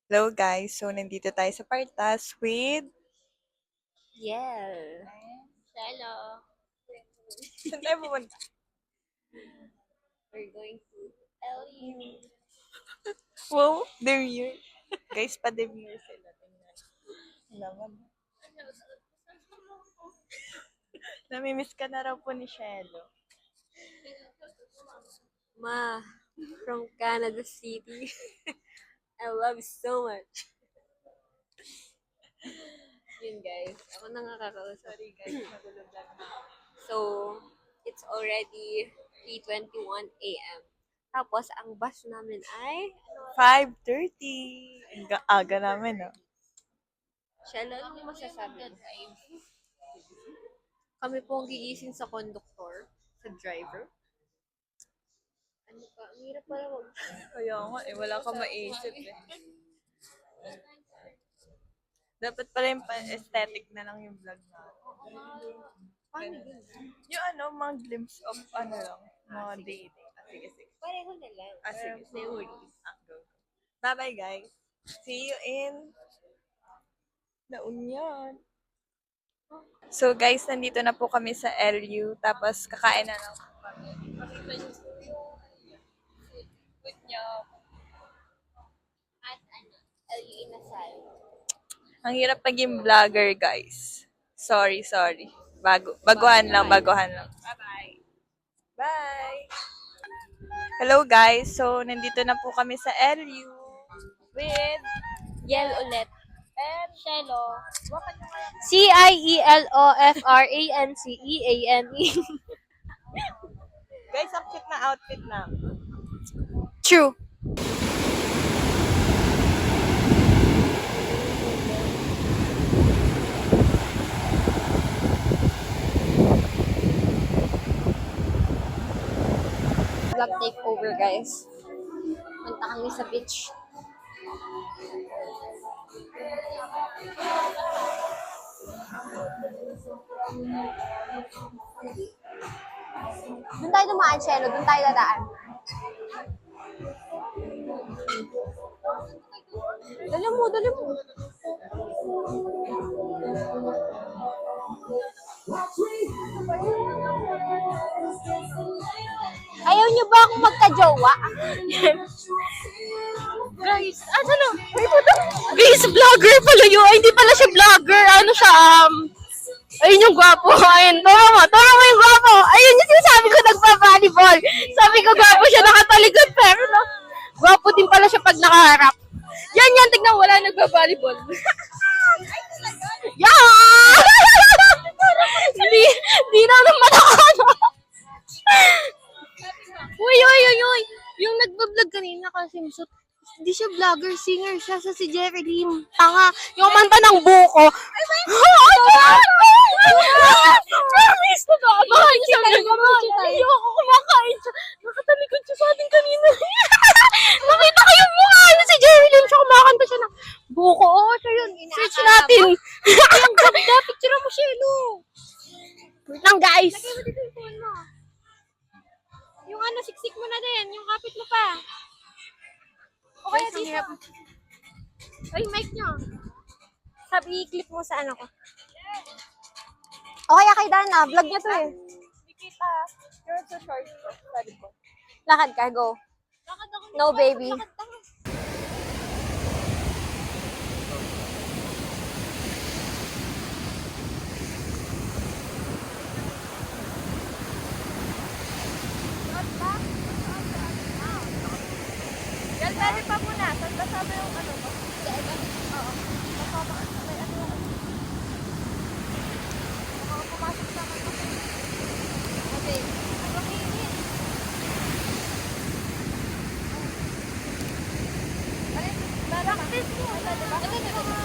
Hello guys, so nandito tayo sa Partas with... Yel. Hello. Saan tayo pupunta? We're going to LU. Wow, demure. Guys, pa-demure sila. Tingnan. Naman. Namimiss ka na raw po ni Shelo. Ma, from Canada City. I love you so much. Yun guys, ako na nga kakausap. Sorry guys, nagulog lang na. So, it's already 3:21 a.m. Tapos, ang bus namin ay 5:30. Ang aga namin, no? Shell, anong masasabi mo? Kami po ang gigising sa conductor, sa driver. Ano ka? Ang hirap pala mag... Kaya nga, wala ka maisip eh. Dapat pala yung aesthetic na lang yung vlog na. Paano yun? Yung mga glimpse of lang, mga dating. Sige, sige. Pareho na lang. Sige. Memories. Go. Bye-bye, guys. See you in La Union. So, guys, nandito na po kami sa LU. Tapos, kakain na lang po kami. Pakita niyo po yung food niyo. At LU Inasal. Ang hirap maging vlogger, guys. Sorry. Baguhan lang. Bye-bye. Bye! Hello, guys. So, nandito na po kami sa LU with Yel ulit. and Shelo. CIELOFRANCEANE. Guys, ang cute na outfit na. True. Vlog takeover, guys. Punta kami sa beach. Doon tayo dumaan, Shelo. Doon tayo dadaan. Dali mo. Ayaw niyo ba akong magka-jowa? Guys, ano? May puto. Guys, vlogger pala yun. Ay, hindi pala siya vlogger. Ano siya, ayun yung gwapo. Ayun, tama mo yung gwapo. Ayun yung sinasabi ko, nagpa-volleyball. Sabi ko, gwapo siya, nakatalikod. Pero, no, gwapo din pala siya pag nakaharap. Yan, tignan, wala nagpa-volleyball. Yeah! Di na naman ako, ano. Uy. Yung nagbablog kanina kasi, hindi siya vlogger, singer siya sa si Jerry Lim. Tanga. Yung manta ng buko. Promise na to. Abangan niyo sa vlog. Ayoko kumakain siya. Nakatalikod siya sa atin kanina. Nakita ko yung mukha niya si Jerry Lim. Siya kumakanta siya ng buko. Oo, siya yun. Search natin. Ang ganda. Picture mo siya, no? Wait lang, guys. Lagay mo dito yung phone mo. Yung siksik mo na din. Yung kapit mo pa. O kaya dito. Ay, mic nyo. Sabi, i-clip mo sa ko. O kaya kay Dana, vlog niya to eh. Nikita, you're so short. Sorry po. Lakad ka, go. No, baby. Yan, pwede pa muna. Saan kasama yung mo? Oo. Kasama ka sa may Baka pumasok sa mga Okay. Ang init. Practice mo. Diba?